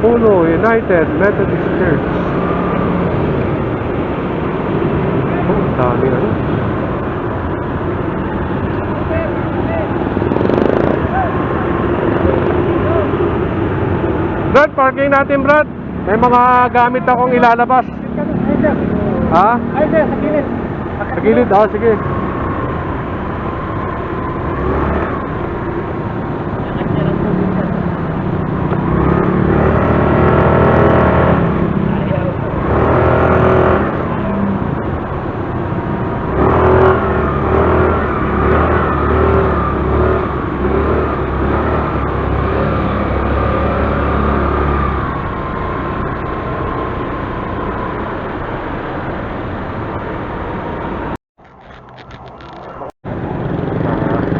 Pulo United Methodist Church. Oh, dami ano. Brad, parking natin, Brad. May mga gamit akong ilalabas. Ha? Ay, sir, sa gilid. Sa gilid? Oh, sige.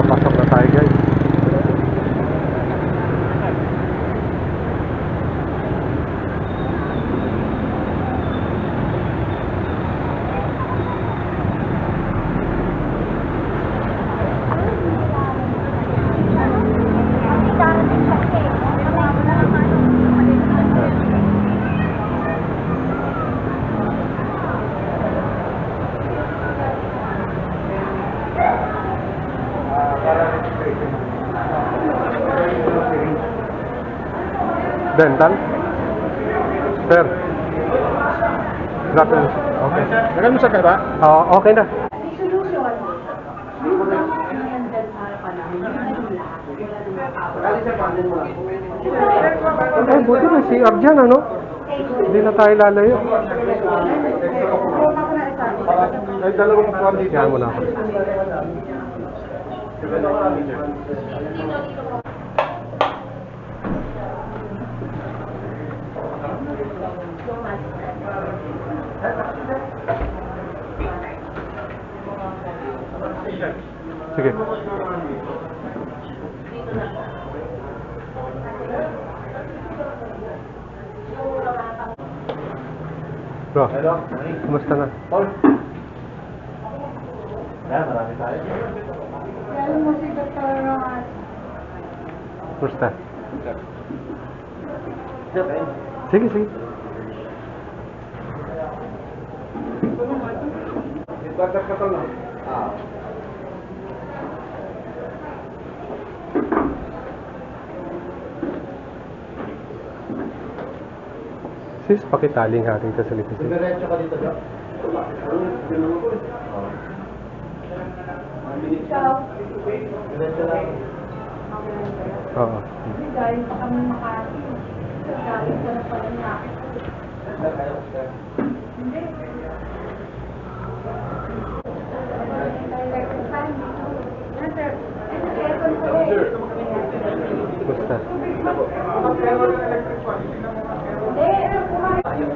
Papasok na tayo, guys. Dental? Sir. Grabe. Okay. Nagal mo sa kaba? Okay na. Buti na CR dyan, ano? Hindi na tayo lalayo. Ay, dalawang puwan dito. Kaya mo na ako. Sige. Bro, kumusta na? Paul. Kaya marami tayo. Kumusta? Sige, sige. Bagdag ka to lang. Sis, pakitaling hating ka sa likod. Diretso ka dito, Doc. Diretso lang. Oo. Galing pa kami Makati. Galing pa na pala niya. Hindi. Kumusta?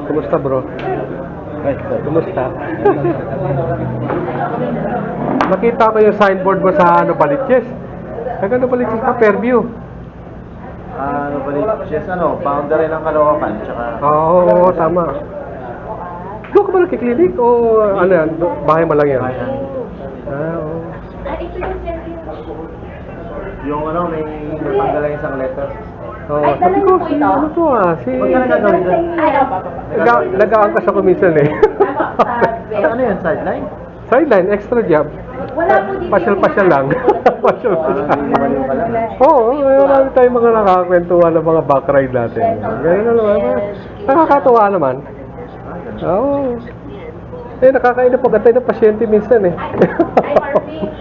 Kumusta, bro? Kumusta? Nakita ko yung signboard mo sa Baliches. Ano Baliches ka? Fairview. Baliches, boundary ng Caloocan, tsaka... Oo, tama. Doon ka ba nakiklinik o ano yan? Bahay mo lang yan? Oo. Yung may panggalang isang letter. Oo, sabi ko, ano to si... Huwag ka na gagawin doon. Lagaan ka sa kuminsan eh. Ano yan, sideline? Sideline, extra job. Wala po dito. Pasyal-pasyal lang. Pasyal-pasyal. Mali pala. Oo, marami tayong mga nakakwentuhan ng mga back ride natin. Ganun na naman. Nakakatuwa naman. Oo. Nakakainip pag tayo ng pasyente minsan eh.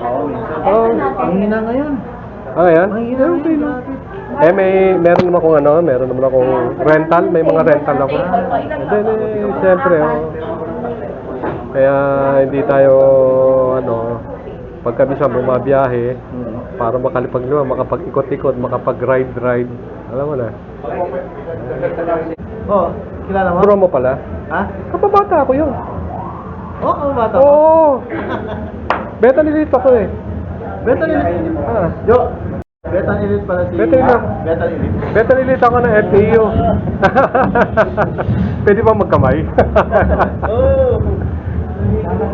Oo, minsan. Oo. Ang hina ngayon. Yan. Ang hina Okay ngayon. lang. Meron naman akong rental, may mga rental ako. And then, siyempre, kaya hindi tayo, pagka minsan bumabiyahe, para makapag-ikot-ikot, makapag-ride. Alam mo na. Kilala mo? Bro mo pala? Ha? Kapabata ako yun. Bata mo? Oo. Beta nilito ko eh. Beta Elite. Jo, Beta Elite pala si... Beta Elite. Beta Elite. Beta nilito ako ng FAU. Pwede ba magkamay?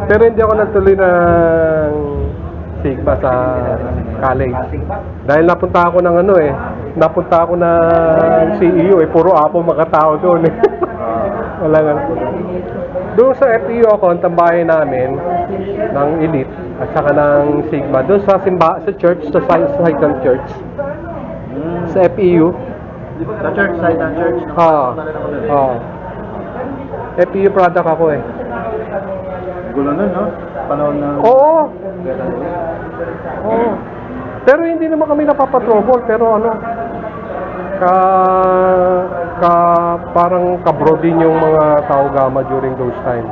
Pero hindi ako natuloy ng Sigma sa college. Dahil napunta ako ng ano eh, napunta ako ng CEU eh, puro apo mga tao doon eh. Wala nga. Doon sa FEU ako, ang tambahin namin ng Elite at saka ng Sigma. Doon sa sa church, sa Saigon Church. Sa FEU. Sa church, side ng church. Oo. FEU product ako eh. Gulo nun, no? Panahon na... Oo. Oo. Pero hindi naman kami napapatrouble, pero ano, parang kabro din yung mga tao gama during those time.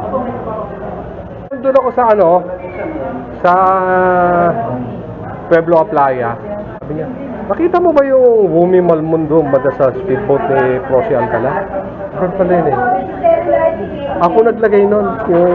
Doon ako sa ano, sa Pueblo Playa. Sabi niya, nakita mo ba yung Wumi Malmundo banda sa speedboat ni Prosi Alcala? Meron pala yun eh. Ako naglagay nun, yung